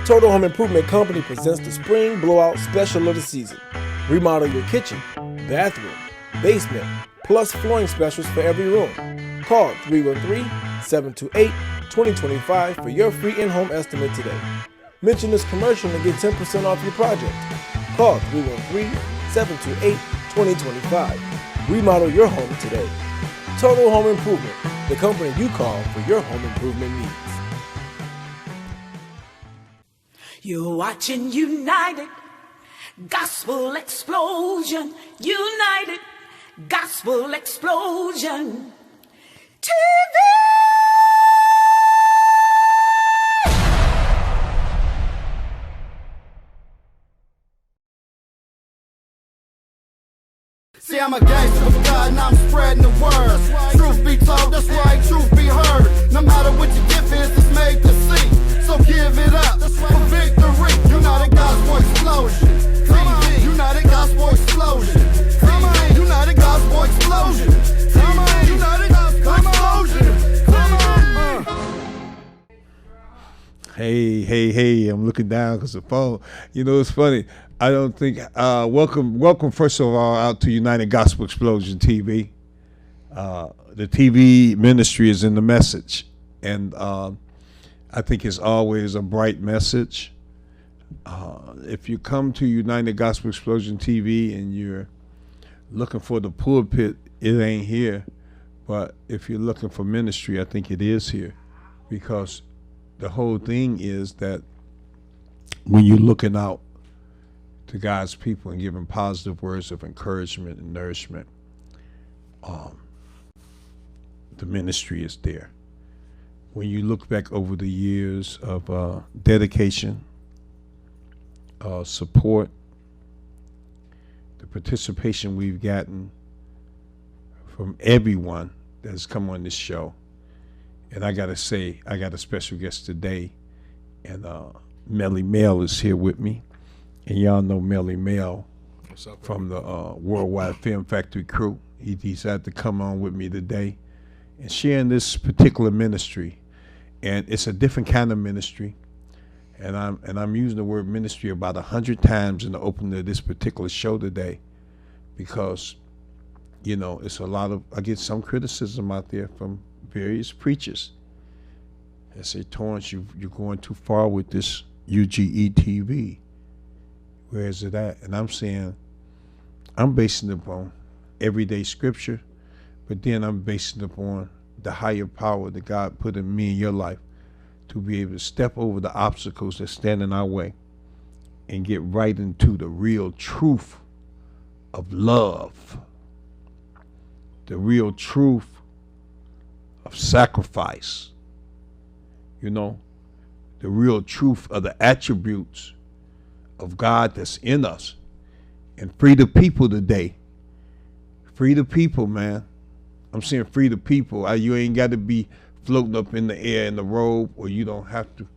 Total Home Improvement Company presents the Spring Blowout Special of the season. Remodel your kitchen, bathroom, basement, plus flooring specials for every room. Call 313-728-2025 for your free in-home estimate today. Mention this commercial and get 10% off your project. Call 313-728-2025. Remodel your home today. Total Home Improvement, the company you call for your home improvement needs. You're watching United Gospel Explosion. United Gospel Explosion TV. See, I'm a gangster with God and I'm spreading the word. Truth be told, that's right, truth be heard. No matter what your gift is, it's made to see. So give it up for victory. United Gospel Explosion TV. United Gospel Explosion TV. United Gospel Explosion TV. United Gospel Explosion TV. Hey, I'm looking down because the phone, it's funny. I don't think, welcome first of all out to United Gospel Explosion TV. The TV ministry is in the message, and I think it's always a bright message. If you come to United Gospel Explosion TV and you're looking for the pulpit, it ain't here. But if you're looking for ministry, I think it is here, because the whole thing is that when you're looking out to God's people and giving positive words of encouragement and nourishment, the ministry is there. When you look back over the years of dedication, support, the participation we've gotten from everyone that's come on this show, and I gotta say, I got a special guest today, and Melly Mel is here with me. And y'all know Melly Mel from the Worldwide Film Factory crew. He decided to come on with me today and share in this particular ministry. And it's a different kind of ministry. And I'm using the word ministry about 100 times in the opening of this particular show today, because, it's a lot of, I get some criticism out there from various preachers. They say, Torrance, you're going too far with this UGE TV. Where is it at? And I'm saying, I'm basing it upon everyday scripture, but then I'm basing it upon the higher power that God put in me and your life to be able to step over the obstacles that stand in our way and get right into the real truth of love, the real truth of sacrifice, the real truth of the attributes of God that's in us, and free the people today. Free the people, man. I'm saying free the people. You ain't got to be floating up in the air in the robe, or you don't have to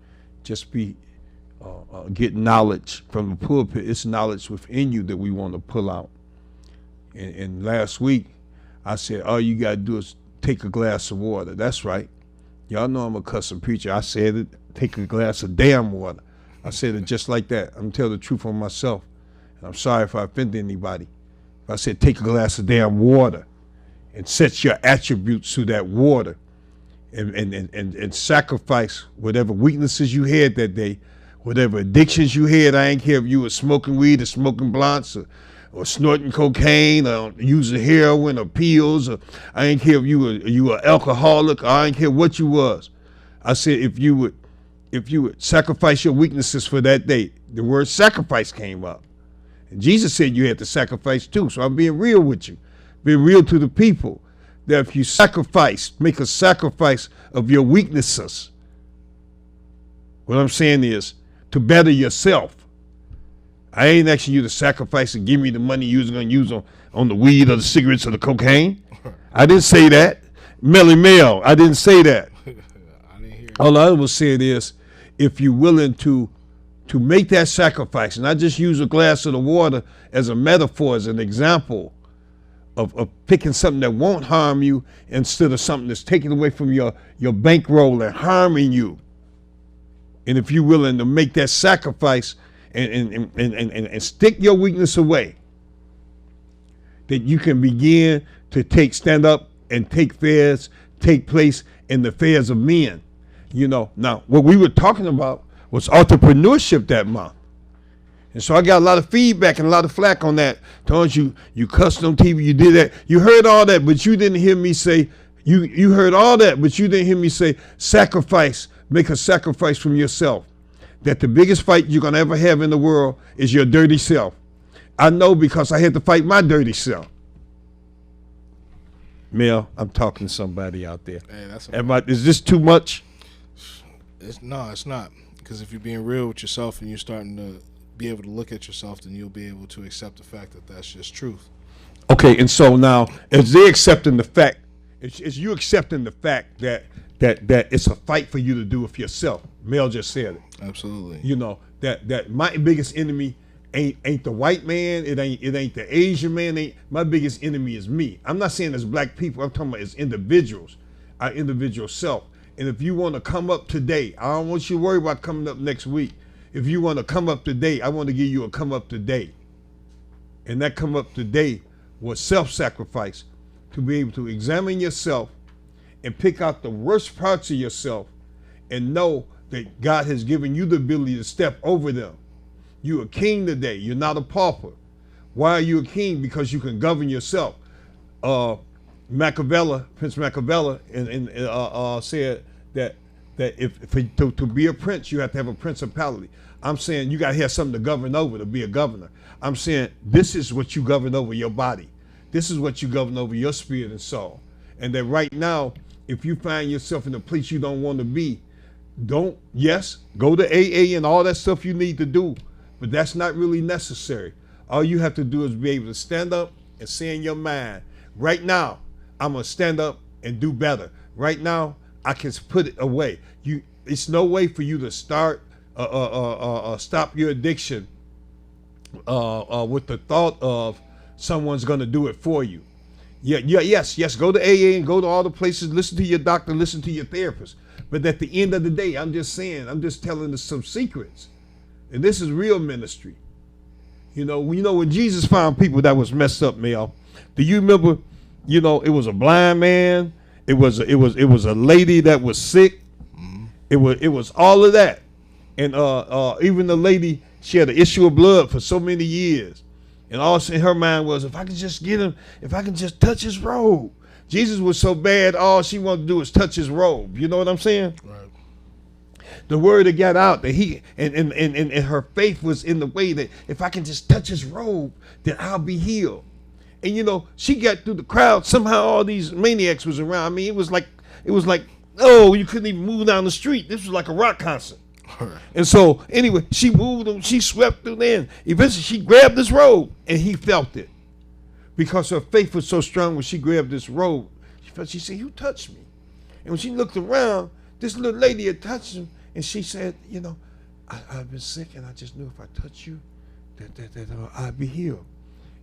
just be getting knowledge from the pulpit. It's knowledge within you that we want to pull out. And last week, I said, all you got to do is take a glass of water. That's right. Y'all know I'm a cussing preacher. I said it, take a glass of damn water. I said it just like that. I'm telling the truth on myself. And I'm sorry if I offended anybody. If I said take a glass of damn water and set your attributes to that water and sacrifice whatever weaknesses you had that day, whatever addictions you had. I ain't care if you were smoking weed or smoking blunts or snorting cocaine or using heroin or pills, or I ain't care if you were alcoholic, or I ain't care what you was. I said if you would sacrifice your weaknesses for that day. The word sacrifice came up. And Jesus said you had to sacrifice too. So I'm being real with you, being real to the people, that if you make a sacrifice of your weaknesses, what I'm saying is to better yourself. I ain't asking you to sacrifice and give me the money you're going to use on the weed or the cigarettes or the cocaine. I didn't say that. Melly Mel, I didn't say that. All I was saying is, if you're willing to make that sacrifice, and I just use a glass of the water as a metaphor, as an example of picking something that won't harm you instead of something that's taking away from your bankroll and harming you. And if you're willing to make that sacrifice and stick your weakness away, that you can begin to stand up and take place in the affairs of men. You know, now what we were talking about was entrepreneurship that month. And so I got a lot of feedback and a lot of flack on that. Told you cussed on TV, you did that. You heard all that, but you didn't hear me say, you heard all that, but you didn't hear me say, sacrifice, make a sacrifice from yourself. That the biggest fight you're going to ever have in the world is your dirty self. I know because I had to fight my dirty self. Mel, I'm talking to somebody out there. Hey, is this too much? it's not. Because if you're being real with yourself and you're starting to be able to look at yourself, then you'll be able to accept the fact that that's just truth. Okay, and so now, is they accepting the fact, is you accepting the fact that it's a fight for you to do with yourself? Mel just said it. Absolutely. You know, that my biggest enemy ain't the white man, it ain't the Asian man, my biggest enemy is me. I'm not saying it's black people, I'm talking about as individuals, our individual self. And if you want to come up today, I don't want you to worry about coming up next week. If you want to come up today, I want to give you a come up today. And that come up today was self-sacrifice, to be able to examine yourself and pick out the worst parts of yourself and know that God has given you the ability to step over them. You're a king today. You're not a pauper. Why are you a king? Because you can govern yourself. Prince Machiavelli, said that to be a prince, you have to have a principality. I'm saying you got to have something to govern over to be a governor. I'm saying this is what you govern over, your body. This is what you govern over, your spirit and soul. And that right now, if you find yourself in a place you don't want to be, go to AA and all that stuff you need to do, but that's not really necessary. All you have to do is be able to stand up and say in your mind, right now, I'm going to stand up and do better. Right now, I can put it away. It's no way for you to stop your addiction with the thought of someone's going to do it for you. Yes, go to AA and go to all the places, listen to your doctor, listen to your therapist. But at the end of the day, I'm just telling us some secrets. And this is real ministry. You know, when Jesus found people that was messed up, Mel, do you remember, it was a blind man, it was a lady that was sick, it was all of that. And even the lady, she had an issue of blood for so many years. And all in her mind was, if I can just get him, if I can just touch his robe. Jesus was so bad, all she wanted to do was touch his robe. You know what I'm saying? Right. The word that got out that he and her faith was in the way that if I can just touch his robe, then I'll be healed. And she got through the crowd. Somehow all these maniacs was around. I mean, it was like, oh, you couldn't even move down the street. This was like a rock concert. Right. And so anyway, she moved him, she swept through there, and eventually she grabbed this robe and he felt it. Because her faith was so strong when she grabbed this robe, she said, "You touched me." And when she looked around, this little lady had touched him, and she said, I've been sick, and I just knew if I touch you, that I'd be healed.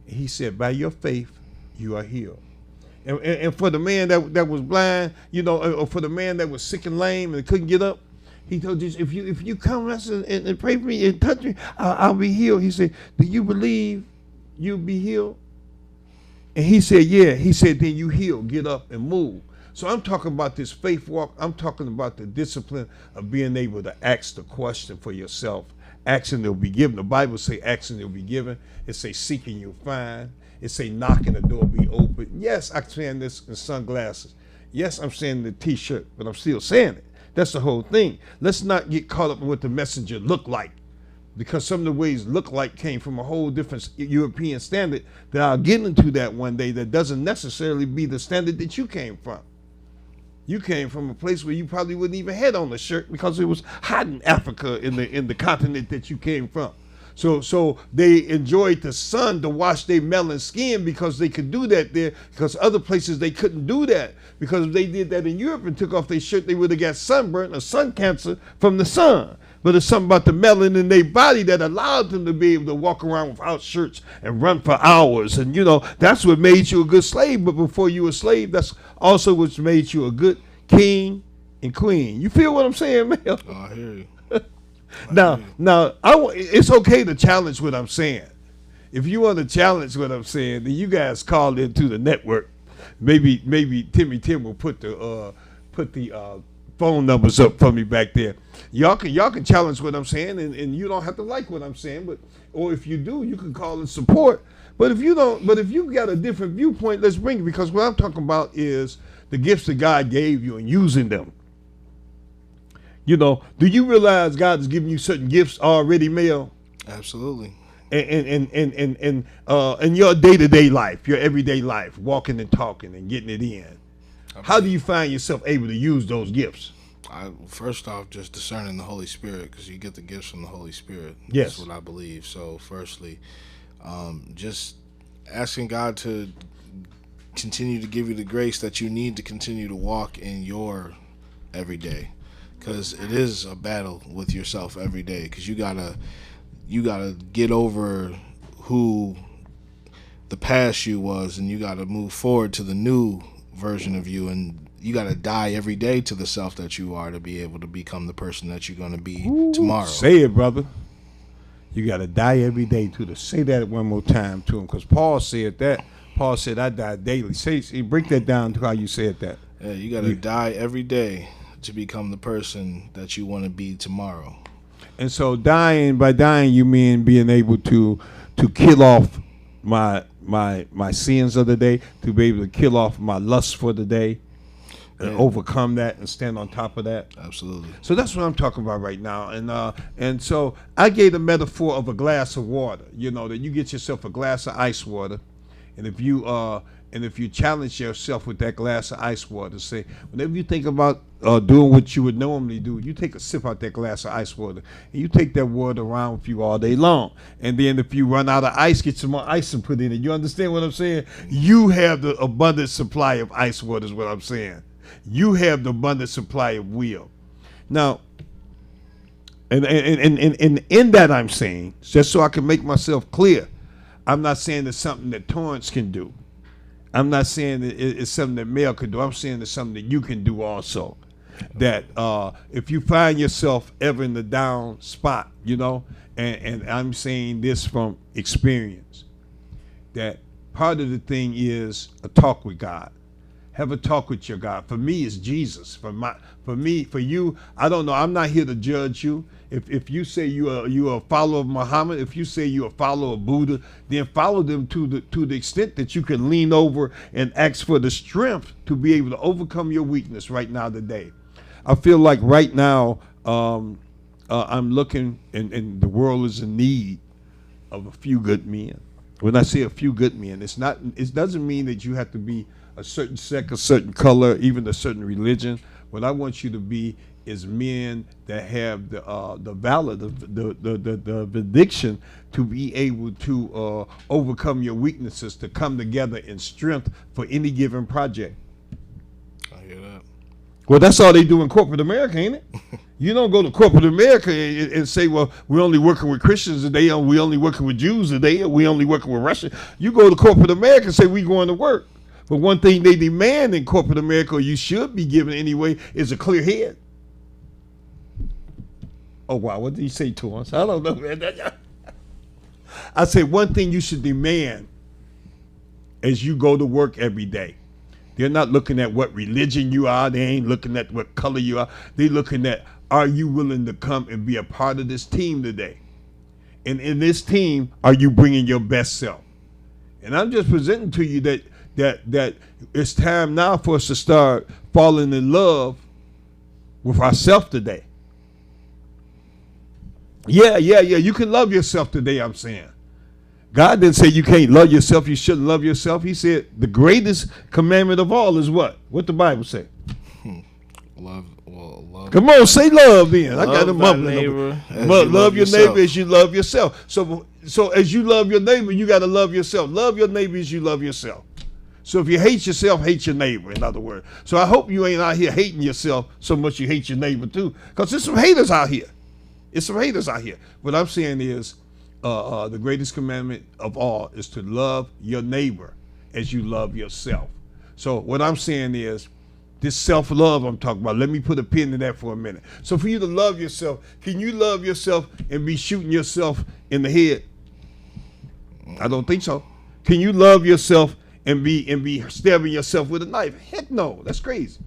And he said, by your faith, you are healed. And for the man that was blind, or for the man that was sick and lame and couldn't get up, he told Jesus, if you come and pray for me and touch me, I'll be healed. He said, do you believe you'll be healed? And he said, yeah. He said, then you heal, get up and move. So I'm talking about this faith walk. I'm talking about the discipline of being able to ask the question for yourself. Asking, they'll be given. The Bible say asking, they'll be given. It say seeking, you'll find. It say knocking, the door be open. Yes, I'm saying this in sunglasses. Yes, I'm saying the t-shirt, but I'm still saying it. That's the whole thing. Let's not get caught up in what the messenger looked like, because some of the ways look like came from a whole different European standard that I'll get into that one day, that doesn't necessarily be the standard that you came from. You came from a place where you probably wouldn't even have on the shirt because it was hot in Africa, in the continent that you came from. So they enjoyed the sun to wash their melon skin because they could do that there, because other places they couldn't do that. Because if they did that in Europe and took off their shirt, they would have got sunburn or sun cancer from the sun. But there's something about the melanin in their body that allowed them to be able to walk around without shirts and run for hours. And, that's what made you a good slave. But before you were a slave, that's also what made you a good king and queen. You feel what I'm saying, man? Oh, I hear you. Now, it's okay to challenge what I'm saying. If you want to challenge what I'm saying, then you guys call into the network. Maybe Timmy Tim will put the phone numbers up for me back there. Y'all can challenge what I'm saying, and you don't have to like what I'm saying, or if you do, you can call and support. But if you don't, but if you got a different viewpoint, let's bring it, because what I'm talking about is the gifts that God gave you and using them. You know, do you realize God has given you certain gifts already, Mel? Absolutely. And your day-to-day life, your everyday life, walking and talking and getting it in. How do you find yourself able to use those gifts? First off, just discerning the Holy Spirit, because you get the gifts from the Holy Spirit. Yes. That's what I believe. So firstly, just asking God to continue to give you the grace that you need to continue to walk in your everyday, because it is a battle with yourself every day, because you gotta get over who the past you was, and you gotta move forward to the new version of you, and you gotta die every day to the self that you are to be able to become the person that you're gonna be tomorrow. Say it, brother. You gotta die every day to the. Say that one more time to him, because Paul said that. Paul said, "I die daily." Say, break that down to how you said that. Yeah, you gotta die every day to become the person that you want to be tomorrow. And so by dying you mean being able to kill off my sins of the day, to be able to kill off my lust for the day, and overcome that and stand on top of that. Absolutely. So that's what I'm talking about right now. And so I gave the metaphor of a glass of water. You know, that you get yourself a glass of ice water, and if you challenge yourself with that glass of ice water, say, whenever you think about doing what you would normally do, you take a sip out that glass of ice water, and you take that water around with you all day long. And then if you run out of ice, get some more ice and put in it. You understand what I'm saying? You have the abundant supply of ice water is what I'm saying. You have the abundant supply of will. Now, and in that I'm saying, just so I can make myself clear, I'm not saying it's something that Torrance can do. I'm not saying that it's something that Mel can do. I'm saying it's something that you can do also. That if you find yourself ever in the down spot, you know, and I'm saying this from experience, that part of the thing is a talk with God. Have a talk with your God. For me, it's Jesus. For you, I don't know. I'm not here to judge you. If you say you are a follower of Muhammad, if you say you're a follower of Buddha, then follow them to the extent that you can lean over and ask for the strength to be able to overcome your weakness right now today. I feel like right now I'm looking, and the world is in need of a few good men. When I say a few good men, it doesn't mean that you have to be a certain sect, a certain color, even a certain religion. What I want you to be is men that have the valor, the addiction to be able to overcome your weaknesses, to come together in strength for any given project. I hear that. Well, that's all they do in corporate America, ain't it? You don't go to corporate America and say, well, we're only working with Christians today, or we only working with Jews today, or we only working with Russia. You go to corporate America and say, we going to work. But one thing they demand in corporate America, or you should be given anyway, is a clear head. Oh, wow. What did he say to us? I don't know, man. I say one thing you should demand as you go to work every day. They're not looking at what religion you are. They ain't looking at what color you are. They're looking at, are you willing to come and be a part of this team today? And in this team, are you bringing your best self? And I'm just presenting to you that it's time now for us to start falling in love with ourselves today. Yeah. You can love yourself today, I'm saying. God didn't say you can't love yourself, you shouldn't love yourself. He said the greatest commandment of all is what? What the Bible say? Love. Come on, say love then. I got Love them thy mumbling. neighbor as Love you your love neighbor yourself. as you love yourself. So as you love your neighbor, you got to love yourself. Love your neighbor as you love yourself. So if you hate yourself, hate your neighbor, in other words. So I hope you ain't out here hating yourself so much you hate your neighbor too. Because there's some haters out here. What I'm saying is the greatest commandment of all is to love your neighbor as you love yourself. So what I'm saying is This self-love I'm talking about. Let me put a pin in that for a minute. So for you to love yourself, can you love yourself and be shooting yourself in the head? I don't think so. Can you love yourself and be stabbing yourself with a knife? Heck no, that's crazy.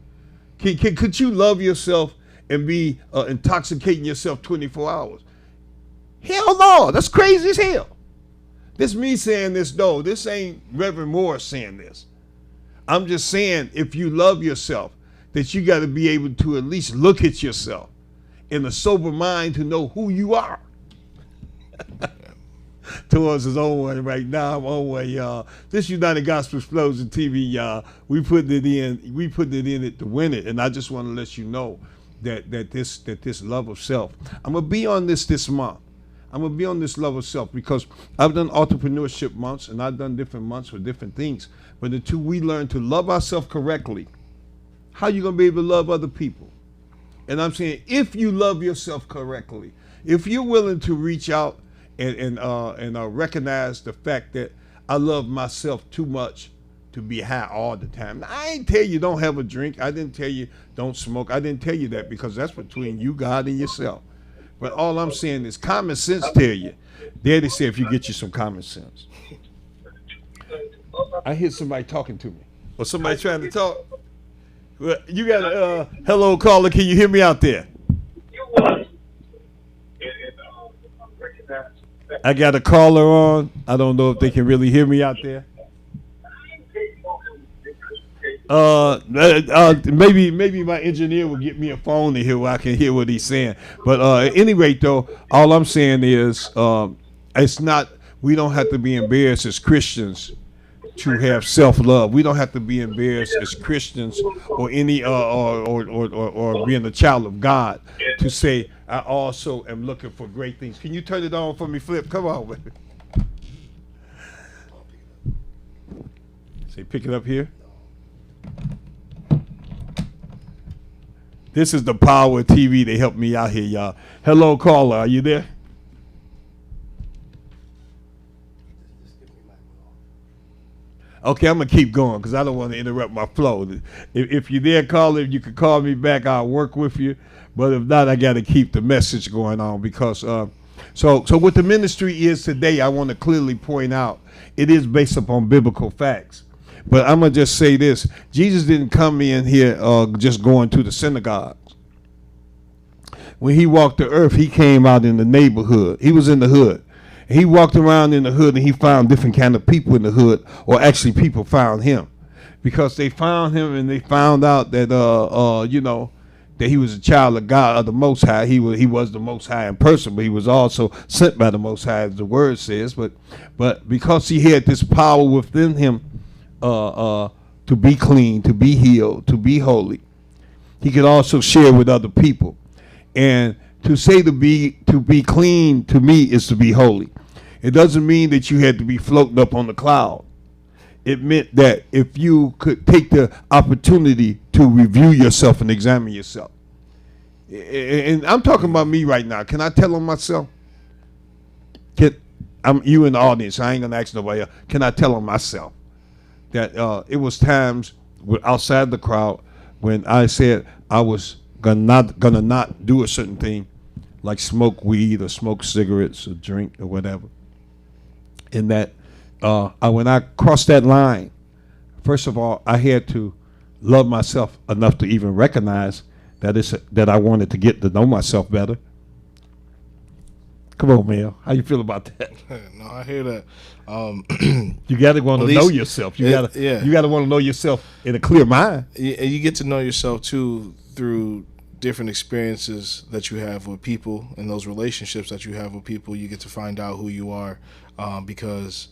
Could you love yourself and be intoxicating yourself 24 hours? Hell no, that's crazy as hell. This me saying this though. This ain't Reverend Moore saying this. I'm just saying, if you love yourself, that you got to be able to at least look at yourself in a sober mind to know who you are. Towards his own one right now. I'm on one, y'all. This United Gospel Explosion TV, y'all. We put it in it to win it, and I just want to let you know that this love of self. I'm gonna be on this month. I'm gonna be on this love of self because I've done entrepreneurship months and I've done different months for different things. But until we learn to love ourselves correctly, how you gonna be able to love other people? And I'm saying, if you love yourself correctly, if you're willing to reach out and recognize the fact that I love myself too much to be high all the time. Now, I ain't tell you don't have a drink. I didn't tell you don't smoke. I didn't tell you that because that's between you, God, and yourself. But all I'm saying is common sense tell you. Daddy said if you get you some common sense. I hear somebody talking to me. Or somebody trying to talk. Well, you got a hello caller. Can you hear me out there? I got a caller on. I don't know if they can really hear me out there. Maybe my engineer will get me a phone to hear where I can hear what he's saying. But at any rate, though, all I'm saying is it's not. We don't have to be embarrassed as Christians to have self-love. We don't have to be embarrassed as Christians or any or being a child of God to say I also am looking for great things. Can you turn it on for me, Flip? Come on, baby. Say, pick it up here. This is the power of TV. They helped me out here, y'all. Hello, caller. Are you there? Okay, I'm going to keep going because I don't want to interrupt my flow. If you're there, caller, you can call me back. I'll work with you. But if not, I got to keep the message going on because so what the ministry is today, I want to clearly point out, it is based upon biblical facts. But I'm going to just say this. Jesus didn't come in here just going to the synagogues. When he walked the earth, he came out in the neighborhood. He was in the hood. He walked around in the hood and he found different kind of people in the hood, or actually people found him because they found him and they found out that, that he was a child of God, of the Most High. He was the Most High in person, but he was also sent by the Most High, as the word says. But because he had this power within him, to be clean, to be healed, to be holy, he could also share with other people. And to say to be clean to me is to be holy. It doesn't mean that you had to be floating up on the cloud. It meant that if you could take the opportunity to review yourself and examine yourself. And I'm talking about me right now. Can I tell on myself? I'm you in the audience. I ain't gonna ask nobody else. Can I tell on myself that it was times outside the crowd when I said I was gonna not do a certain thing, like smoke weed or smoke cigarettes or drink or whatever. And that when I crossed that line, first of all, I had to love myself enough to even recognize that I wanted to get to know myself better. Come on, Mel. How you feel about that? No, I hear that. You gotta want to know yourself. You gotta want to know yourself in a clear mind. You get to know yourself too through different experiences that you have with people and those relationships that you have with people. You get to find out who you are, because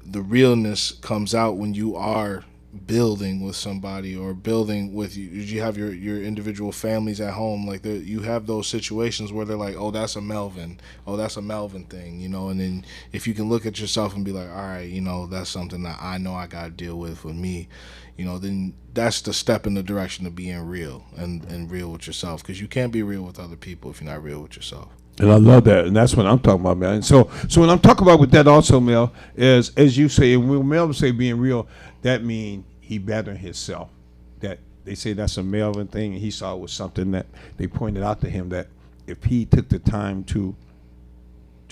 the realness comes out when you are building with somebody or building with you have your individual families at home. Like you have those situations where they're like, oh, that's a Melvin thing, and then if you can look at yourself and be like, all right, that's something that I know I gotta deal with me, then that's the step in the direction of being real and real with yourself, because you can't be real with other people if you're not real with yourself. And I love that, and that's what I'm talking about, man. And so when I'm talking about with that also, Mel, as you say, and when Mel say being real, that means he bettering himself. That they say that's a Melvin thing, and he saw it was something that they pointed out to him that if he took the time to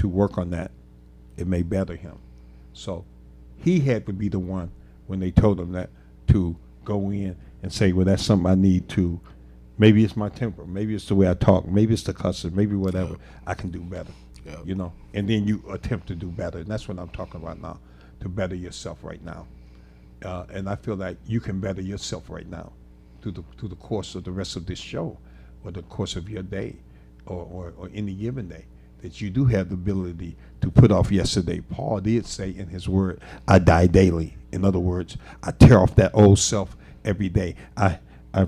work on that, it may better him. So he had to be the one when they told him that to go in and say, well, that's something I need to. Maybe it's my temper. Maybe it's the way I talk. Maybe it's the cussing. Maybe whatever. I can do better. You know, and then you attempt to do better, and that's what I'm talking about now. To better yourself right now, and I feel like you can better yourself right now through the course of the rest of this show, or the course of your day, or any given day. That you do have the ability to put off yesterday. Paul did say in his word, I die daily. In other words, I tear off that old self every day. I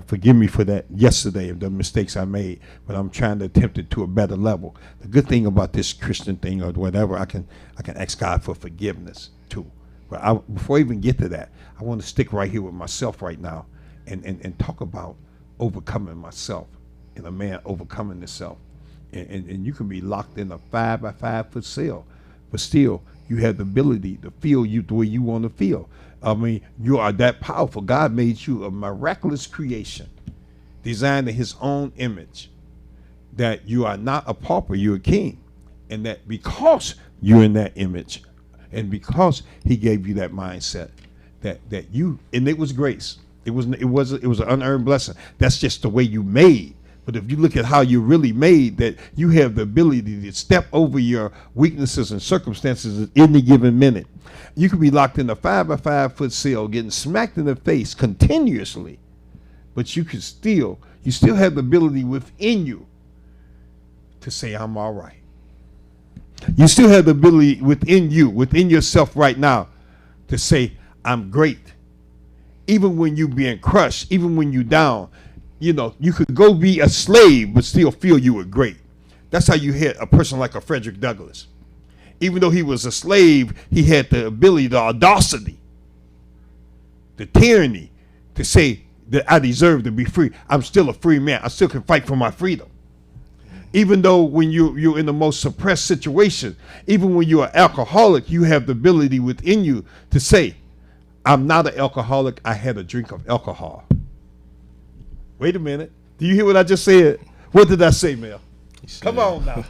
forgive me for that yesterday of the mistakes I made, but I'm trying to attempt it to a better level. The good thing about this Christian thing or whatever, I can ask God for forgiveness too. But before I even get to that, I want to stick right here with myself right now and talk about overcoming myself and a man overcoming himself. And you can be locked in a 5 by 5 foot cell, but still you have the ability to feel you the way you want to feel. I mean, you are that powerful. God made you a miraculous creation, designed in his own image, that you are not a pauper, you're a king. And that because you're in that image, and because he gave you that mindset, that you, and it was grace. It was an unearned blessing. That's just the way you made. But if you look at how you really made, that you have the ability to step over your weaknesses and circumstances at any given minute. You could be locked in a 5 by 5 foot cell, getting smacked in the face continuously, but you still have the ability within you to say, I'm all right. You still have the ability within you, within yourself right now, to say, I'm great. Even when you're being crushed, even when you're down, you know, you could go be a slave, but still feel you were great. That's how you hit a person like a Frederick Douglass. Even though he was a slave, he had the ability, the audacity, the tyranny to say that I deserve to be free. I'm still a free man. I still can fight for my freedom. Even though when you're in the most suppressed situation, even when you're an alcoholic, you have the ability within you to say, I'm not an alcoholic. I had a drink of alcohol. Wait a minute. Do you hear what I just said? What did I say, Mel? Come on now.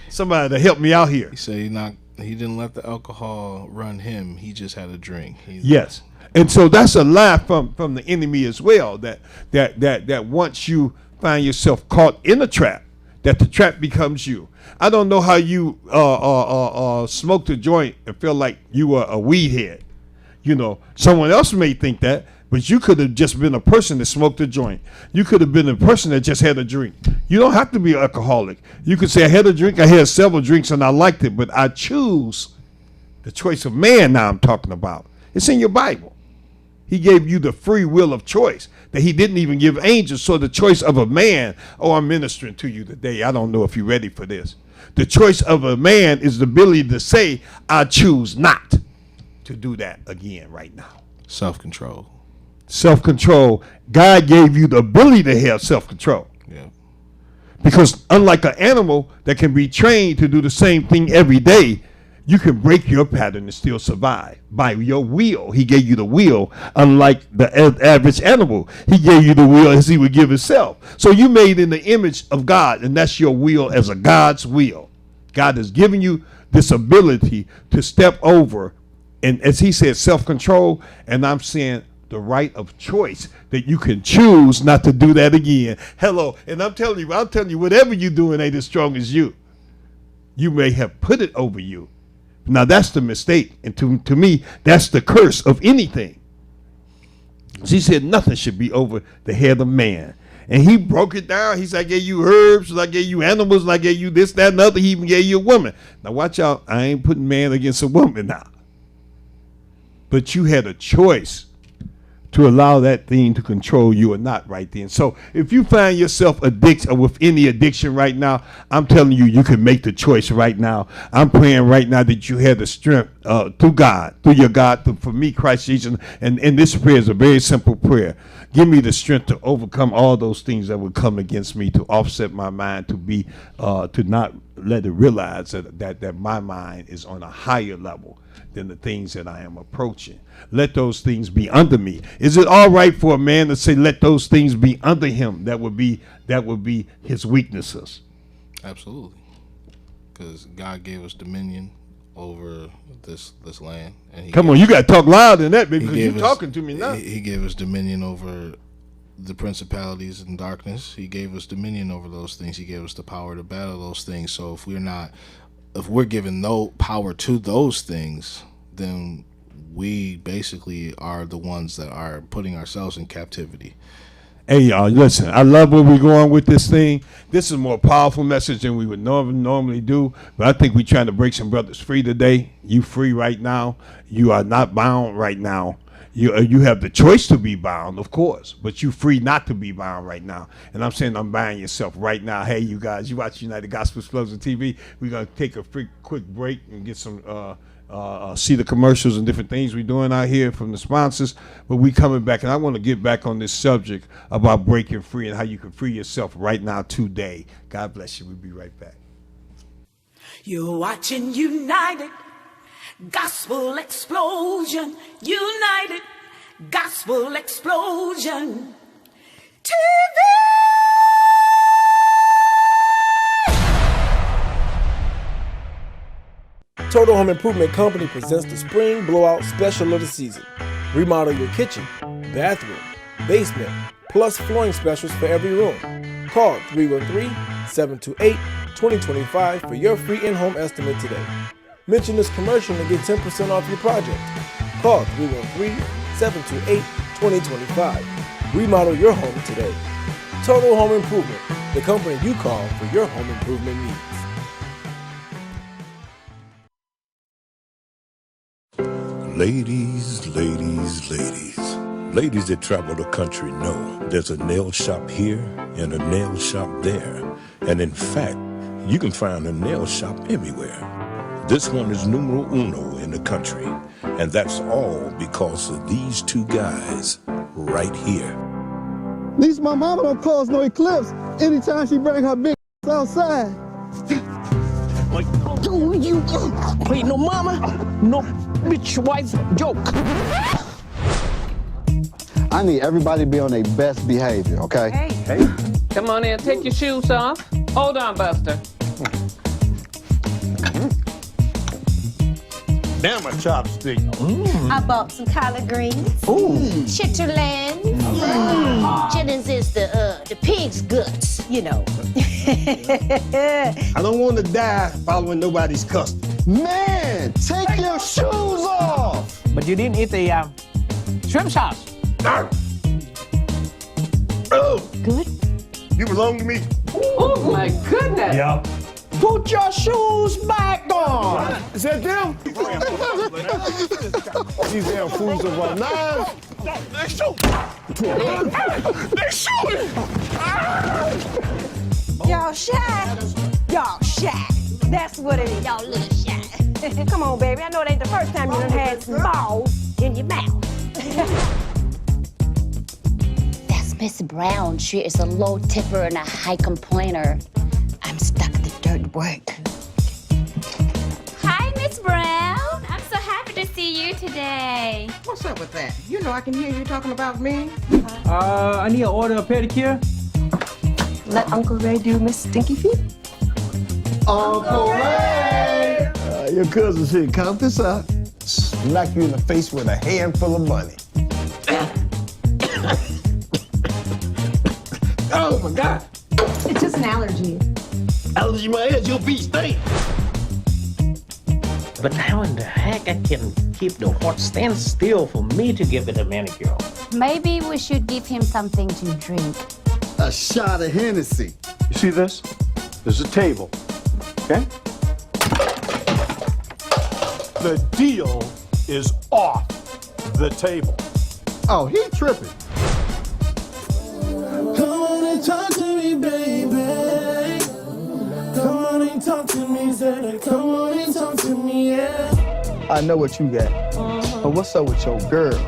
Somebody to help me out here. He said he didn't let the alcohol run him. He just had a drink. Yes. And so that's a lie from the enemy as well, that once you find yourself caught in a trap, that the trap becomes you. I don't know how you smoked a joint and feel like you were a weed head. You know, someone else may think that, but you could have just been a person that smoked a joint. You could have been a person that just had a drink. You don't have to be an alcoholic. You could say, I had a drink, I had several drinks, and I liked it, but I choose the choice of man now I'm talking about. It's in your Bible. He gave you the free will of choice that he didn't even give angels. So the choice of a man, I'm ministering to you today. I don't know if you're ready for this. The choice of a man is the ability to say, I choose not to do that again right now. Self-control. Self-control. God gave you the ability to have self-control. Yeah. Because unlike an animal that can be trained to do the same thing every day, you can break your pattern and still survive by your will. He gave you the will, unlike the average animal. He gave you the will as he would give himself. So you made in the image of God, and that's your will as a God's will. God has given you this ability to step over, and as he said, self-control, and I'm saying the right of choice, that you can choose not to do that again. Hello, and I'm telling you, whatever you're doing ain't as strong as you. You may have put it over you. Now that's the mistake, and to me, that's the curse of anything. She said nothing should be over the head of man. And he broke it down. He said, I gave you herbs, and I gave you animals, and I gave you this, that, and other. He even gave you a woman. Now watch out, I ain't putting man against a woman now. But you had a choice to allow that thing to control you or not right then. So if you find yourself addicted or with any addiction right now, I'm telling you, you can make the choice right now. I'm praying right now that you have the strength through God, through your God, for me, Christ Jesus. And this prayer is a very simple prayer. Give me the strength to overcome all those things that would come against me, to offset my mind, to not let it realize that my mind is on a higher level than the things that I am approaching. Let those things be under me. Is it all right for a man to say, let those things be under him? That would be his weaknesses. Absolutely. Because God gave us dominion over this land. And Come on, you got to talk loud in that, baby, because you're talking to me now. He gave us dominion over the principalities in darkness. He gave us dominion over those things. He gave us the power to battle those things. So if we're given no power to those things, then we basically are the ones that are putting ourselves in captivity. Hey, y'all, listen, I love where we're going with this thing. This is a more powerful message than we would normally do, but I think we're trying to break some brothers free today. You free right now. You are not bound right now. You have the choice to be bound, of course, but you free not to be bound right now. And I'm saying unbind yourself right now. Hey, you guys, you watch United Gospel Explosion TV. We're going to take a quick break and get some see the commercials and different things we're doing out here from the sponsors. But we coming back, and I want to get back on this subject about breaking free and how you can free yourself right now today. God bless you. We'll be right back. You're watching United Gospel Explosion. United Gospel Explosion TV. Total Home Improvement Company presents the Spring Blowout Special of the season. Remodel your kitchen, bathroom, basement, plus flooring specials for every room. Call 313-728-2025 for your free in-home estimate today. Mention this commercial and get 10% off your project. Call 313-728-2025. Remodel your home today. Total Home Improvement, the company you call for your home improvement needs. Ladies, ladies, ladies. Ladies that travel the country know there's a nail shop here and a nail shop there. And in fact, you can find a nail shop everywhere. This one is numero uno in the country. And that's all because of these two guys right here. At least my mama don't cause no eclipse anytime she bring her big outside. Like, oh, you ain't no mama, no bitch wife joke. I need everybody to be on their best behavior, okay? Hey, come on in, take your shoes off. Hold on, Buster. Damn a chopstick. I bought some collard greens. Chitterland. Chitlins is the pig's guts, you know. I don't want to die following nobody's custom. Man, take your shoes off! But you didn't eat the shrimp sauce. Oh, Good. you belong to me. Oh, my goodness. Yeah. Put your shoes back on! Is that them? These damn fools are about knives. They shoot. They shooting. Y'all shy. Y'all shy. That's what it is. Y'all little shy. Come on, baby. I know it ain't the first time you done had some balls in your mouth. That's Miss Brown. She is a low tipper and a high complainer. I'm stuck at the dirt work. Hi, Miss Brown. I'm so happy to see you today. What's up with that? You know I can hear you talking about me. I need to order a pedicure. Let Uncle Ray do Miss Stinky Feet. Uncle Ray! Your cousin should count this out. Smack you in the face with a handful of money. Oh my God! It's just an allergy. Allergy my ass, your feet stink. But how in the heck I can keep the horse stand still for me to give it a manicure? Maybe we should give him something to drink. A shot of Hennessy. You see this? There's a table, okay? The deal is off the table. Oh, he tripping. Come on and talk to me, baby. Come on and talk to me, Zedek. Come on and talk to me, yeah. I know what you got. But what's up with your girl?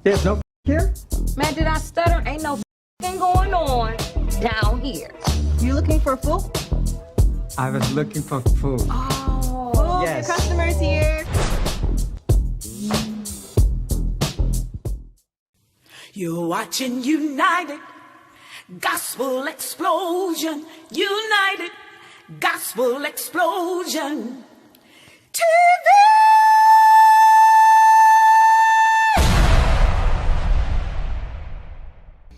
There's no here? Man, did I stutter? Ain't no thing going on down here. You looking for food? I was looking for food. Oh, yes. Your customer's here. You're watching United Gospel Explosion. United Gospel Explosion. TV!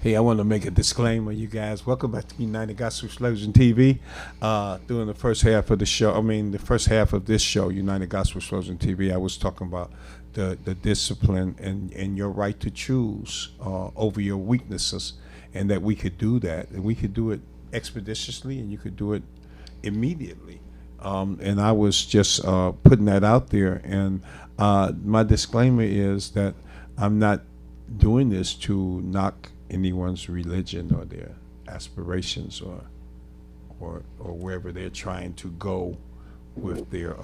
Hey, I want to make a disclaimer, you guys. Welcome back to United Gospel Explosion TV. During the first half of the show, the first half of this show, United Gospel Explosion TV, I was talking about the discipline and your right to choose over your weaknesses, and that we could do that. And we could do it expeditiously, and you could do it immediately. And I was just putting that out there. And my disclaimer is that I'm not doing this to knock anyone's religion or their aspirations or wherever they're trying to go with their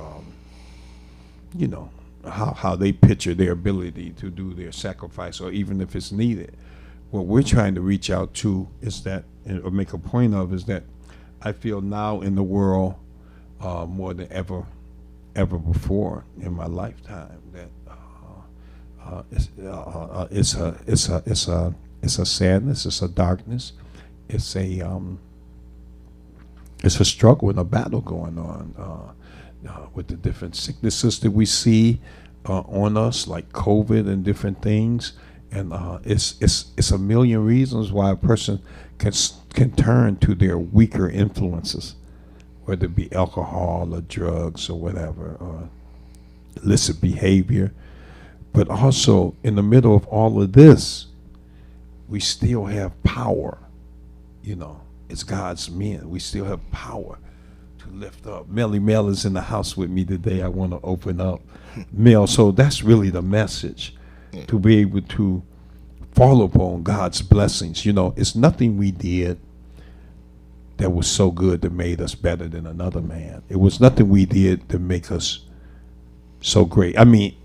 how they picture their ability to do their sacrifice, or even if it's needed. What we're trying to reach out to is that, or make a point of, is that I feel now in the world more than ever before in my lifetime that it's a sadness, it's a darkness, it's a struggle and a battle going on with the different sicknesses that we see on us, like COVID and different things, and it's a million reasons why a person can turn to their weaker influences, whether it be alcohol or drugs or whatever, or illicit behavior. But also, in the middle of all of this, we still have power. It's God's men. We still have power to lift up. Melly Mel is in the house with me today. I want to open up Mel. So that's really the message, to be able to fall upon God's blessings. It's nothing we did that was so good that made us better than another man. It was nothing we did to make us so great.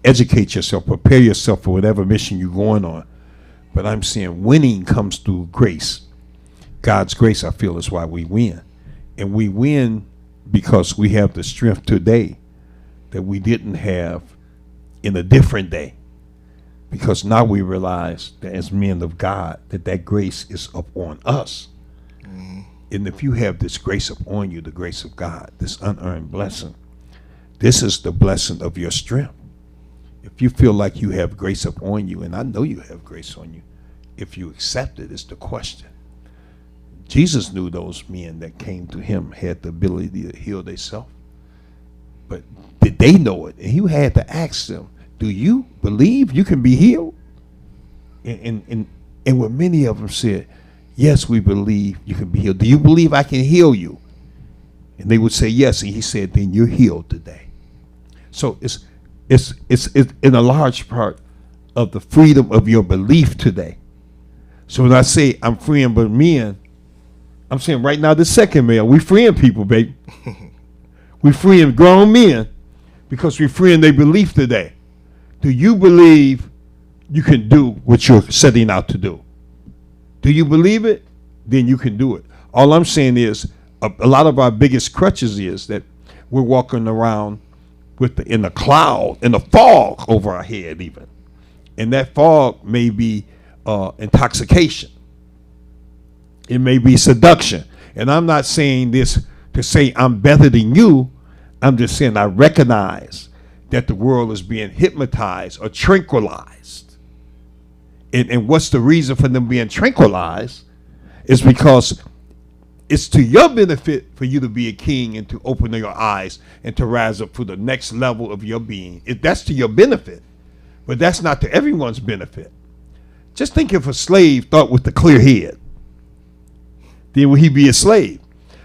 Educate yourself, prepare yourself for whatever mission you're going on. But I'm saying winning comes through grace. God's grace, I feel, is why we win. And we win because we have the strength today that we didn't have in a different day. Because now we realize that as men of God, that grace is upon us. Mm-hmm. And if you have this grace upon you, the grace of God, this unearned blessing, this is the blessing of your strength. If you feel like you have grace upon you, and I know you have grace on you, if you accept it is the question. Jesus knew those men that came to him had the ability to heal themselves. But did they know it? And he had to ask them, do you believe you can be healed? And what many of them said, yes, we believe you can be healed. Do you believe I can heal you? And they would say yes. And he said, then you're healed today. So it's in a large part of the freedom of your belief today. So when I say I'm freeing but men, I'm saying right now, the second male, we freeing people, baby. We freeing grown men because we freeing their belief today. Do you believe you can do what you're setting out to do? Do you believe it? Then you can do it. All I'm saying is a lot of our biggest crutches is that we're walking around in the cloud, in the fog over our head even. And that fog may be intoxication. It may be seduction. And I'm not saying this to say I'm better than you. I'm just saying I recognize that the world is being hypnotized or tranquilized. And what's the reason for them being tranquilized? Is because it's to your benefit for you to be a king and to open your eyes and to rise up to the next level of your being. That's to your benefit. But that's not to everyone's benefit. Just think if a slave thought with the clear head, then would he be a slave?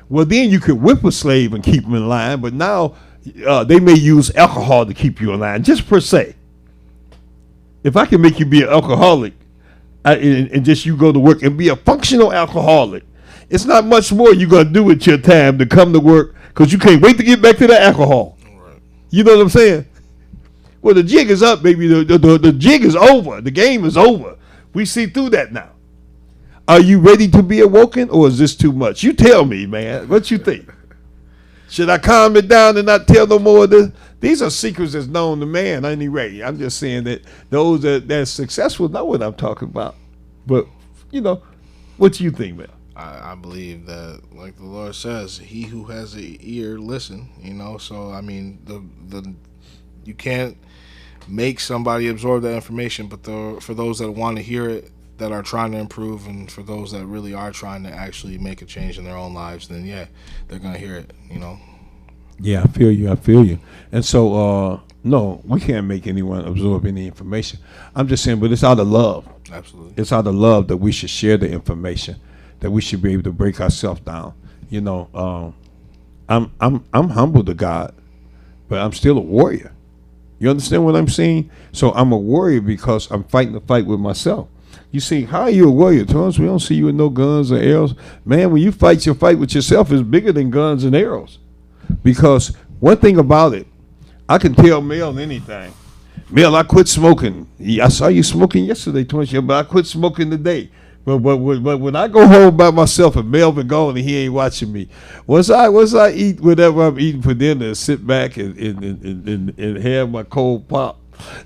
Well, then you could whip a slave and keep him in line, but now they may use alcohol to keep you in line, just per se. If I can make you be an alcoholic and just you go to work and be a functional alcoholic, it's not much more you're going to do with your time to come to work because you can't wait to get back to the alcohol. Right. You know what I'm saying? Well, the jig is up, baby. The jig is over. The game is over. We see through that now. Are you ready to be awoken, or is this too much? You tell me, man. What you think? Should I calm it down and not tell no more of this? These are secrets that's known to man anyway. I'm just saying that those that's successful know what I'm talking about. But, you know, what do you think, man? I believe that, like the Lord says, he who has an ear, listen, you know. So, I mean, you can't make somebody absorb that information, but for those that want to hear it, that are trying to improve, and for those that really are trying to actually make a change in their own lives, then, yeah, they're going to hear it, you know. Yeah, I feel you. And so, no, we can't make anyone absorb any information. I'm just saying, but it's out of love. Absolutely. It's out of love that we should share the information, that we should be able to break ourselves down. You know, I'm humble to God, but I'm still a warrior. You understand what I'm saying? So I'm a warrior because I'm fighting the fight with myself. You see, how are you a warrior, Torrance? We don't see you with no guns or arrows. Man, when you fight your fight with yourself, it's bigger than guns and arrows. Because one thing about it, I can tell Mel anything. Mel, I quit smoking. I saw you smoking yesterday, Torrance, but I quit smoking today. But when I go home by myself and Melvin gone and he ain't watching me, once I eat whatever I'm eating for dinner and sit back and have my cold pop,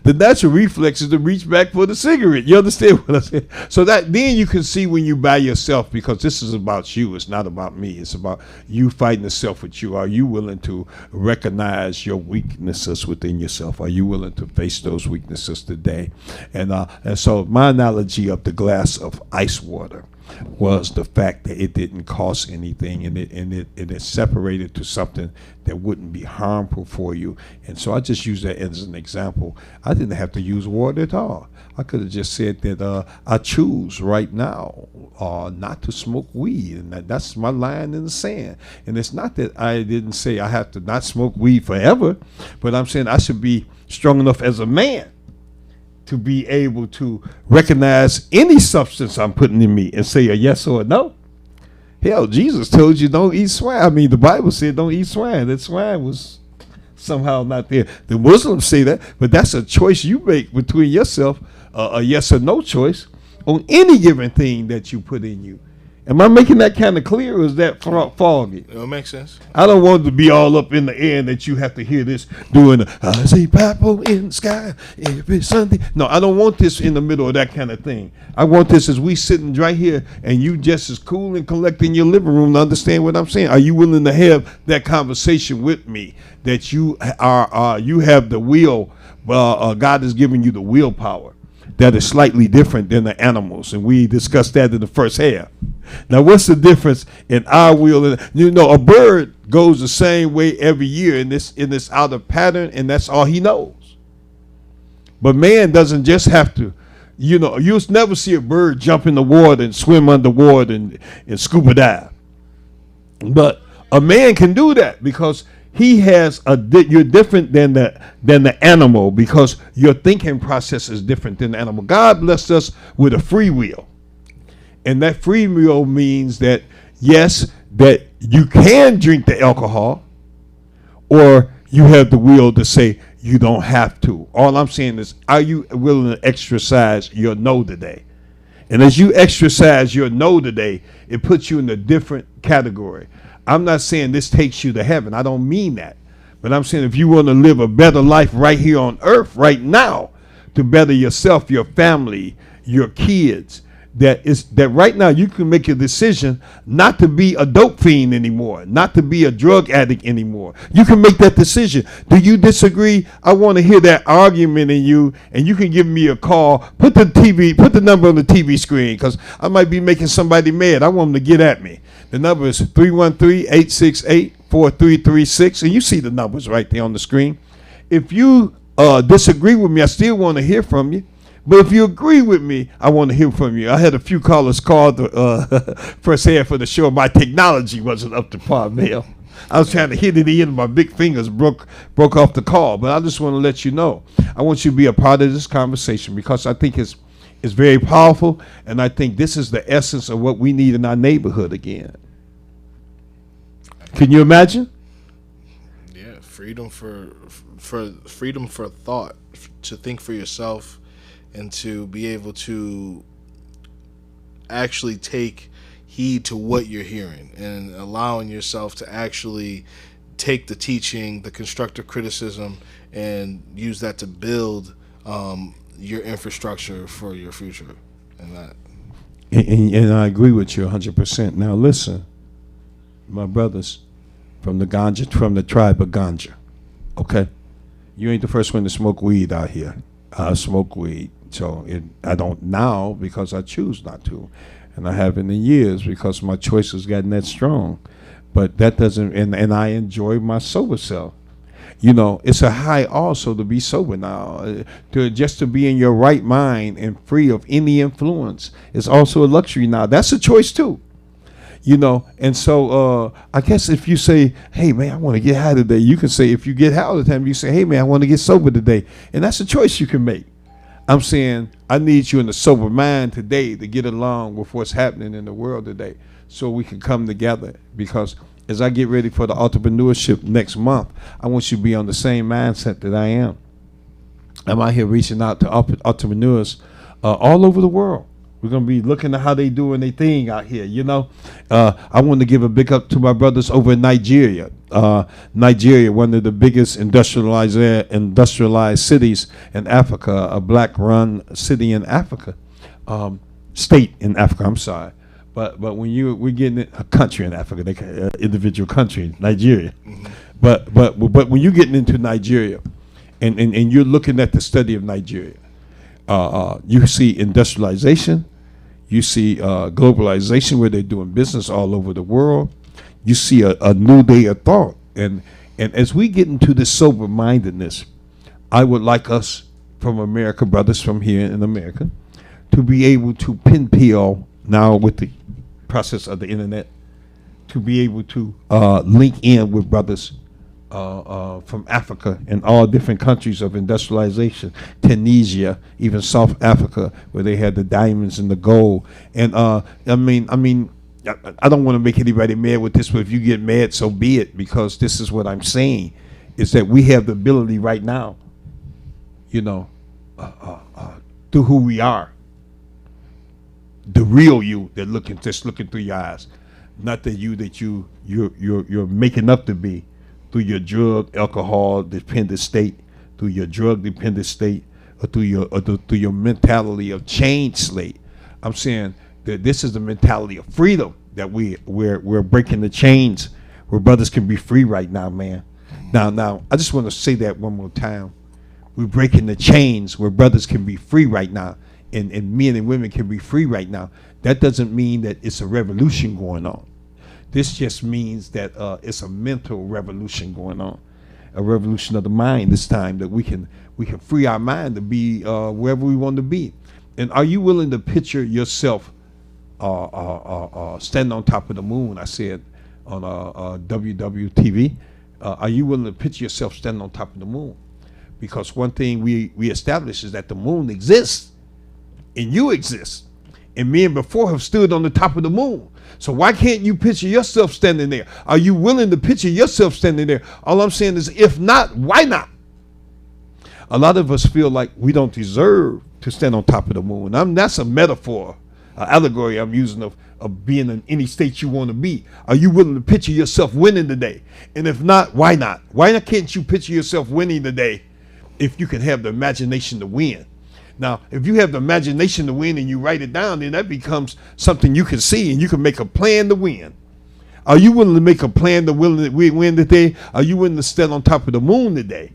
the natural reflex is to reach back for the cigarette. You understand what I'm saying? So that then you can see when you by yourself, because this is about you. It's not about me. It's about you fighting the self with you. Are you willing to recognize your weaknesses within yourself? Are you willing to face those weaknesses today? And so my analogy of the glass of ice water was the fact that it didn't cost anything, and it separated to something that wouldn't be harmful for you. And so I just use that as an example. I didn't have to use water at all. I could have just said that I choose right now not to smoke weed, and that's my line in the sand. And it's not that I didn't say I have to not smoke weed forever, but I'm saying I should be strong enough as a man to be able to recognize any substance I'm putting in me and say a yes or a no. Hell, Jesus told you don't eat swine. I mean, the Bible said don't eat swine. That swine was somehow not there. The Muslims say that, but that's a choice you make between yourself, a yes or no choice on any given thing that you put in you. Am I making that kind of clear, or is that foggy? It makes sense. I don't want it to be all up in the air and that you have to hear this doing I see purple in the sky every Sunday. No, I don't want this in the middle of that kind of thing. I want this as we sitting right here and you just as cool and collected in your living room to understand what I'm saying. Are you willing to have that conversation with me, that you have the will, God has given you the willpower that is slightly different than the animals, and we discussed that in the first half. Now, what's the difference in our will? You know, a bird goes the same way every year in this outer pattern, and that's all he knows. But man doesn't just have to, you know, you'll never see a bird jump in the water and swim underwater and scuba dive. But a man can do that because he has you're different than the animal, because your thinking process is different than the animal. God blessed us with a free will. And that free will means that, yes, that you can drink the alcohol, or you have the will to say you don't have to. All I'm saying is, are you willing to exercise your no today? And as you exercise your no today, it puts you in a different category. I'm not saying this takes you to heaven. I don't mean that. But I'm saying if you want to live a better life right here on earth, right now, to better yourself, your family, your kids, that right now you can make a decision not to be a dope fiend anymore, not to be a drug addict anymore. You can make that decision. Do you disagree? I want to hear that argument in you, and you can give me a call. Put the number on the TV screen, because I might be making somebody mad. I want them to get at me. The number is 313-868-4336, and you see the numbers right there on the screen. If you disagree with me, I still want to hear from you. But if you agree with me, I want to hear from you. I had a few callers call the first half of the show. My technology wasn't up to par, Mel. I was trying to hit it in the end, my big fingers broke off the call. But I just want to let you know, I want you to be a part of this conversation, because I think it's very powerful, and I think this is the essence of what we need in our neighborhood again. Can you imagine? Yeah, freedom for freedom for thought, to think for yourself, and to be able to actually take heed to what you're hearing, and allowing yourself to actually take the teaching, the constructive criticism, and use that to build your infrastructure for your future. And that. And I agree with you 100%. Now listen, my brothers from the tribe of Ganja, okay? You ain't the first one to smoke weed out here. I smoke weed, so I don't now because I choose not to, and I haven't in years because my choice has gotten that strong. But that doesn't, and I enjoy my sober self. You know, it's a high also to be sober now, to be in your right mind and free of any influence. It's also a luxury now. That's a choice too, you know. And so I guess if you say, hey man, I want to get high today, you can say, if you get high all the time, you say, hey man, I want to get sober today. And that's a choice you can make. I'm saying I need you in a sober mind today to get along with what's happening in the world today, so we can come together. Because as I get ready for the entrepreneurship next month, I want you to be on the same mindset that I am. I'm out here reaching out to entrepreneurs all over the world. We're going to be looking at how they doing their thing out here, you know. I want to give a big up to my brothers over in Nigeria. Nigeria, one of the biggest industrialized cities in Africa, a black-run city in Africa, state in Africa, I'm sorry. But when we're getting a country in Africa, individual country, Nigeria. Mm-hmm. But when you're getting into Nigeria, and you're looking at the study of Nigeria, you see industrialization, you see globalization where they're doing business all over the world. You see a new day of thought, and as we get into this sober mindedness, I would like us from America, brothers from here in America, to be able to pinpeel now with the process of the internet, to be able to link in with brothers from Africa and all different countries of industrialization, Tunisia, even South Africa, where they had the diamonds and the gold. And I mean, I don't want to make anybody mad with this, but if you get mad, so be it, because this is what I'm saying, is that we have the ability right now, you know, through who we are, the real you that just looking through your eyes, not the you that you're making up to be through your drug, alcohol dependent state, through your drug dependent state, or through your mentality of change slate. I'm saying that this is the mentality of freedom, that we're breaking the chains where brothers can be free right now, man. Now I just want to say that one more time. We're breaking the chains where brothers can be free right now. And men and women can be free right now. That doesn't mean that it's a revolution going on. This just means that it's a mental revolution going on, a revolution of the mind this time, that we can free our mind to be wherever we want to be. And are you willing to picture yourself standing on top of the moon? I said on WWTV. Are you willing to picture yourself standing on top of the moon? Because one thing we established is that the moon exists. And you exist. And men before have stood on the top of the moon. So why can't you picture yourself standing there? Are you willing to picture yourself standing there? All I'm saying is, if not, why not? A lot of us feel like we don't deserve to stand on top of the moon. That's a metaphor, an allegory I'm using of being in any state you want to be. Are you willing to picture yourself winning today? And if not, why not? Why can't you picture yourself winning today if you can have the imagination to win? Now, if you have the imagination to win and you write it down, then that becomes something you can see, and you can make a plan to win. Are you willing to make a plan to win today? Are you willing to stand on top of the moon today?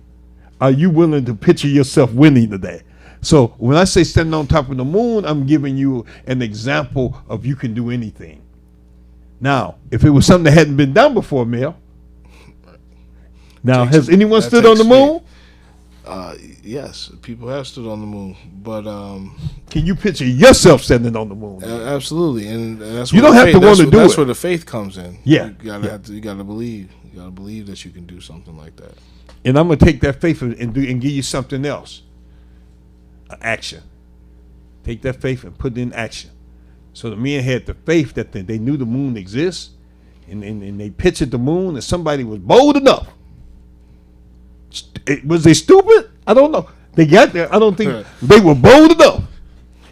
Are you willing to picture yourself winning today? So when I say standing on top of the moon, I'm giving you an example of you can do anything. Now, if it was something that hadn't been done before, Mel. Now, has anyone stood on the moon? Yes, people have stood on the moon, but can you picture yourself standing on the moon? Absolutely, and that's you don't have to want to do it. That's where the faith comes in. Yeah, you gotta believe. You gotta believe that you can do something like that. And I'm gonna take that faith and give you something else. Action. Take that faith and put it in action. So the men had the faith that they knew the moon exists, and they pictured the moon, and somebody was bold enough Was they stupid? I don't know. They got there. I don't think they were bold enough.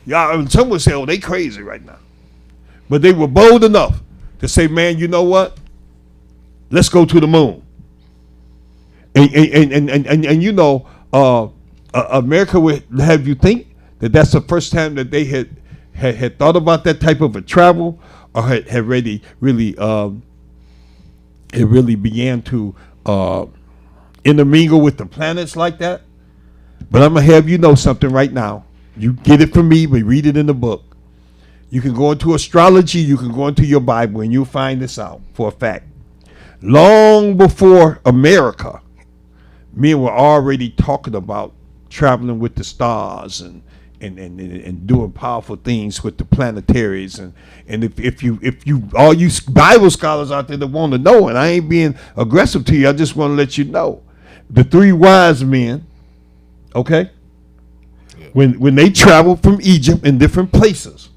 Yeah, some would say, "Oh, they crazy right now," but they were bold enough to say, "Man, you know what? Let's go to the moon." And you know, America would have you think that that's the first time that they had thought about that type of a travel, or had really it really began to intermingle with the planets like that. But I'm gonna have you know something right now. You get it from me, but read it in the book. You can go into astrology, you can go into your Bible, and you'll find this out for a fact. Long before America, men were already talking about traveling with the stars and doing powerful things with the planetaries. And if you all you Bible scholars out there that want to know, and I ain't being aggressive to you, I just want to let you know, the three wise men, okay, when they traveled from Egypt in different places,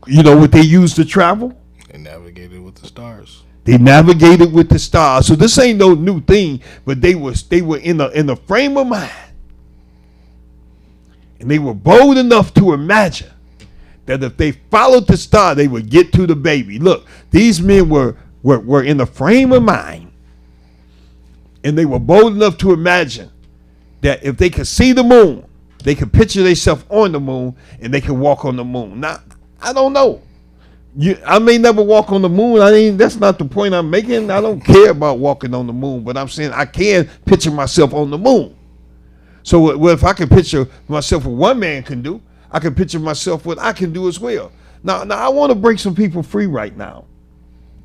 you know what they used to travel? They navigated with the stars. They navigated with the stars. So this ain't no new thing, but they were in a frame of mind. And they were bold enough to imagine that if they followed the star, they would get to the baby. Look, these men were in a frame of mind. And they were bold enough to imagine that if they could see the moon, they could picture themselves on the moon, and they could walk on the moon. Now, I don't know. I may never walk on the moon. That's not the point I'm making. I don't care about walking on the moon, but I'm saying I can picture myself on the moon. So if I can picture myself what one man can do, I can picture myself what I can do as well. Now I want to break some people free right now.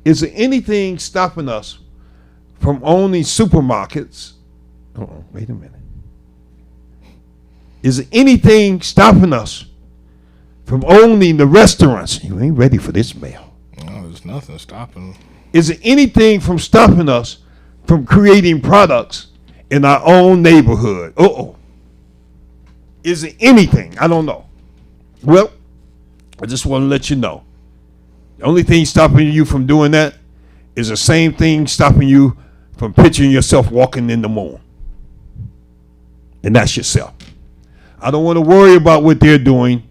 Is there anything stopping us from owning supermarkets? Oh, wait a minute. Is there anything stopping us from owning the restaurants? You ain't ready for this, mail. No, there's nothing stopping. Is there anything from stopping us from creating products in our own neighborhood? Is there anything? I don't know. Well, I just want to let you know. The only thing stopping you from doing that is the same thing stopping you from picturing yourself walking in the moon. And that's yourself. I don't want to worry about what they're doing,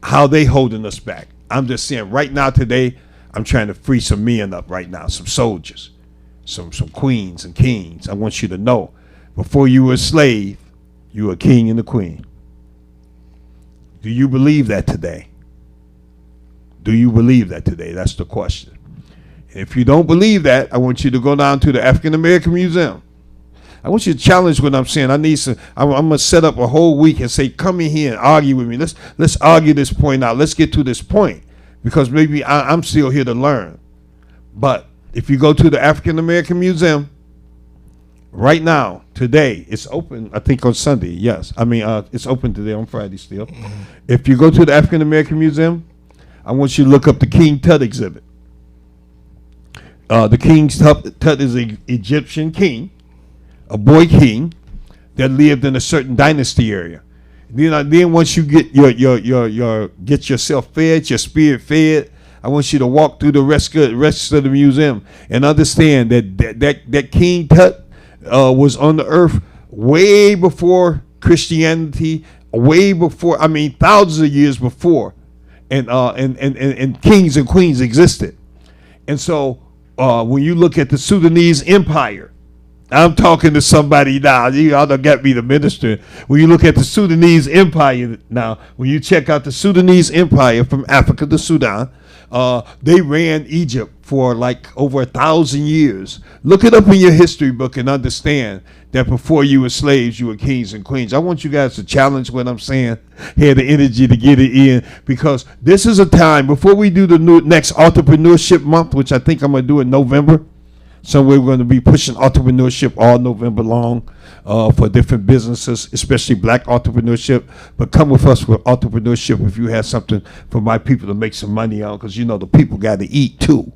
how they holding us back. I'm just saying right now today, I'm trying to free some men up right now, some soldiers, some queens and kings. I want you to know, before you were a slave, you were a king and a queen. Do you believe that today? Do you believe that today? That's the question. And if you don't believe that, I want you to go down to the African American Museum. I want you to challenge what I'm saying. I'm gonna set up a whole week and say, come in here and argue with me. Let's argue this point out. Let's get to this point, because maybe I'm still here to learn. But if you go to the African American Museum right now, today, it's open, I think on Sunday. Yes. It's open today, on Friday still. Mm-hmm. If you go to the African American Museum, I want you to look up the King Tut exhibit. The King Tut is an Egyptian king, a boy king that lived in a certain dynasty area. Then once you get get yourself fed, your spirit fed, I want you to walk through the rest of the museum and understand that King Tut was on the earth way before Christianity, way before, thousands of years before, and kings and queens existed. And so when you look at the Sudanese Empire, I'm talking to somebody now. Y'all done got me the minister. When you look at the Sudanese Empire now, when you check out the Sudanese Empire from Africa to Sudan, they ran Egypt for like over 1,000 years. Look it up in your history book and understand that before you were slaves, you were kings and queens. I want you guys to challenge what I'm saying, have the energy to get it in, because this is a time, before we do the next entrepreneurship month, which I think I'm going to do in November. Somewhere we're going to be pushing entrepreneurship all November long for different businesses, especially black entrepreneurship. But come with us with entrepreneurship if you have something for my people to make some money on, because the people got to eat too.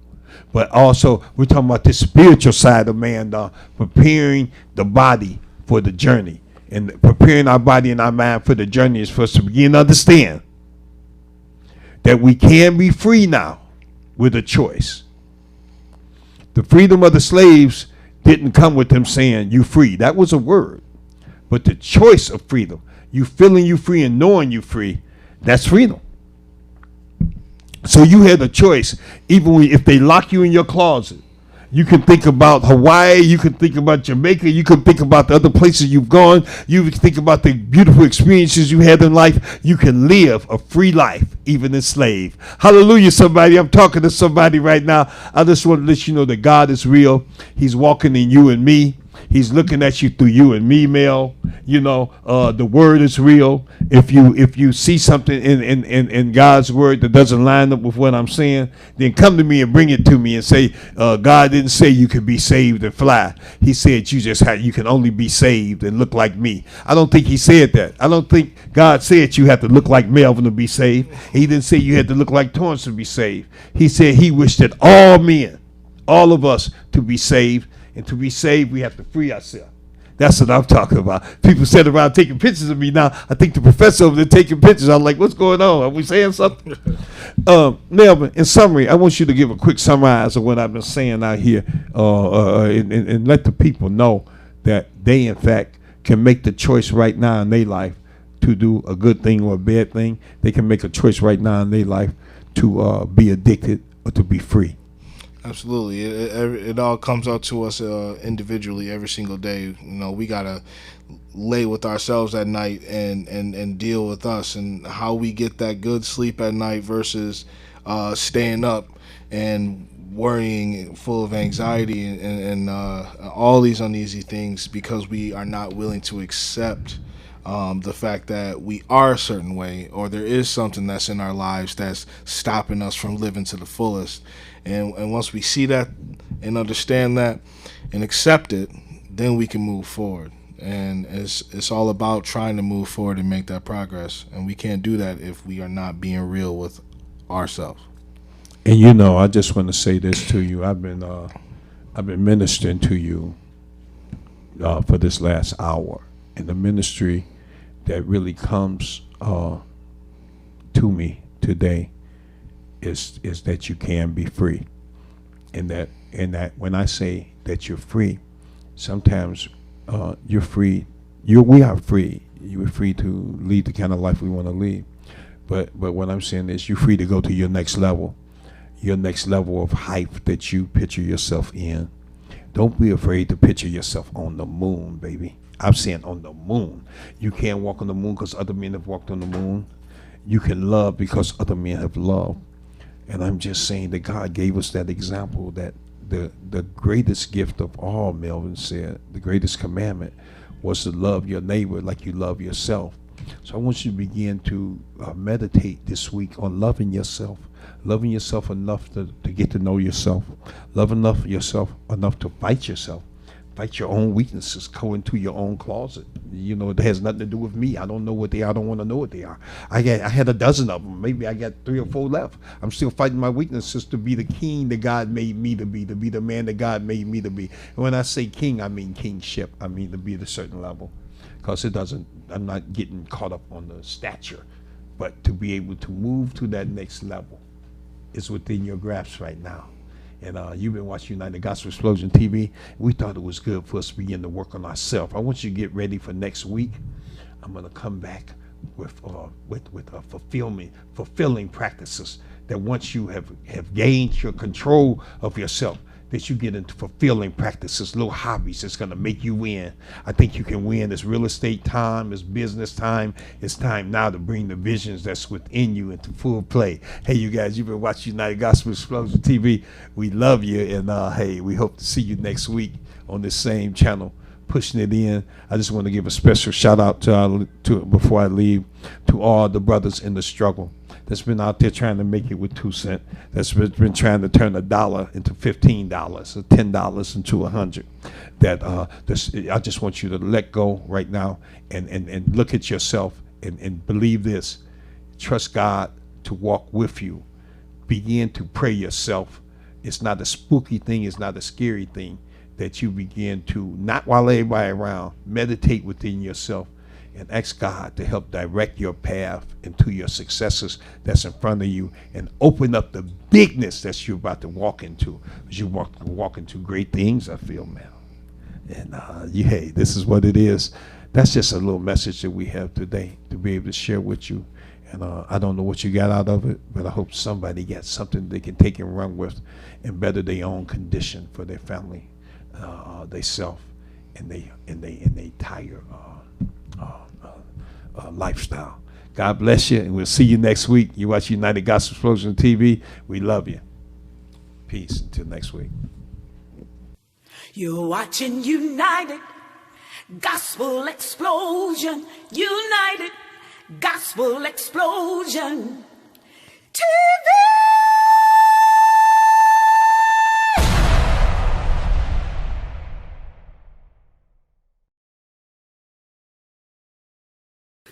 But also we're talking about the spiritual side of man, preparing the body for the journey. And preparing our body and our mind for the journey is for us to begin to understand that we can be free now with a choice. The freedom of the slaves, didn't come with them saying you free. That was a word. But the choice of freedom, you feeling you free and knowing you free, that's freedom. So you had a choice. Even if they lock you in your closet, you can think about Hawaii, you can think about Jamaica, you can think about the other places you've gone, you can think about the beautiful experiences you had in life. You can live a free life, even enslaved. Hallelujah, somebody. I'm talking to somebody right now. I just want to let you know that God is real. He's walking in you and me. He's looking at you through you and me, Mel. You know, the word is real. If you see something in God's word that doesn't line up with what I'm saying, then come to me and bring it to me and say, God didn't say you could be saved and fly. He said you can only be saved and look like me. I don't think he said that. I don't think God said you have to look like Melvin to be saved. He didn't say you had to look like Torrance to be saved. He said he wished that all men, all of us, to be saved. And to be saved, we have to free ourselves. That's what I'm talking about. People sit around taking pictures of me now. I think the professor over there taking pictures. I'm like, what's going on? Are we saying something? Melvin, in summary, I want you to give a quick summarize of what I've been saying out here and let the people know that they, in fact, can make the choice right now in their life to do a good thing or a bad thing. They can make a choice right now in their life to be addicted or to be free. Absolutely. It all comes out to us individually every single day. You know, we got to lay with ourselves at night and deal with us and how we get that good sleep at night versus staying up and worrying, full of anxiety and all these uneasy things because we are not willing to accept the fact that we are a certain way or there is something that's in our lives that's stopping us from living to the fullest. And once we see that and understand that and accept it, then we can move forward. And it's all about trying to move forward and make that progress. And we can't do that if we are not being real with ourselves. And you know, I just want to say this to you. I've been ministering to you for this last hour, and the ministry that really comes to me today is that you can be free, and that when I say that you're free, sometimes you're free. We are free. You are free to lead the kind of life we want to lead. But what I'm saying is you're free to go to your next level of height that you picture yourself in. Don't be afraid to picture yourself on the moon, baby. I'm saying on the moon. You can't walk on the moon because other men have walked on the moon. You can love because other men have loved. And I'm just saying that God gave us that example, that the greatest gift of all, Melvin said, the greatest commandment was to love your neighbor like you love yourself. So I want you to begin to meditate this week on loving yourself enough to get to know yourself, loving yourself enough to fight yourself. Fight your own weaknesses. Go into your own closet. You know, it has nothing to do with me. I don't know what they are. I don't want to know what they are. I had a dozen of them. Maybe I got 3 or 4 left. I'm still fighting my weaknesses to be the king that God made me to be the man that God made me to be. And when I say king, I mean kingship. I mean to be at a certain level. Because I'm not getting caught up on the stature. But to be able to move to that next level is within your grasp right now. And you've been watching United Gospel Explosion TV. We thought it was good for us to begin to work on ourselves. I want you to get ready for next week. I'm going to come back with fulfilling practices that once you have gained your control of yourself, that you get into fulfilling practices, little hobbies that's going to make you win. I think you can win. It's real estate time. It's business time. It's time now to bring the visions that's within you into full play. Hey, you guys, you've been watching United Gospel Explosion TV. We love you, and hey, we hope to see you next week on this same channel, pushing it in. I just want to give a special shout out to before I leave, to all the brothers in the struggle that's been out there trying to make it with 2 cents, that's been trying to turn $1 into $15 or $10 into $100. I just want you to let go right now and look at yourself and believe this. Trust God to walk with you. Begin to pray yourself. It's not a spooky thing. It's not a scary thing. That you begin to, not while everybody around, meditate within yourself and ask God to help direct your path into your successes that's in front of you, and open up the bigness that you're about to walk into, because you walk into great things, I feel, man. And hey, this is what it is. That's just a little message that we have today to be able to share with you. And I don't know what you got out of it, but I hope somebody got something they can take and run with and better their own condition for their family, their self, and their entire lifestyle. God bless you, and we'll see you next week. You watch United Gospel Explosion TV. We love you. Peace until next week. You're watching United Gospel Explosion, United Gospel Explosion TV.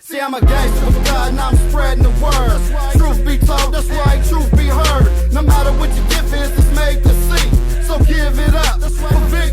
See, I'm a gangster for God and I'm spreading the word. Truth be told, that's right, truth be heard. No matter what your gift is, it's made to see. So give it up for victory.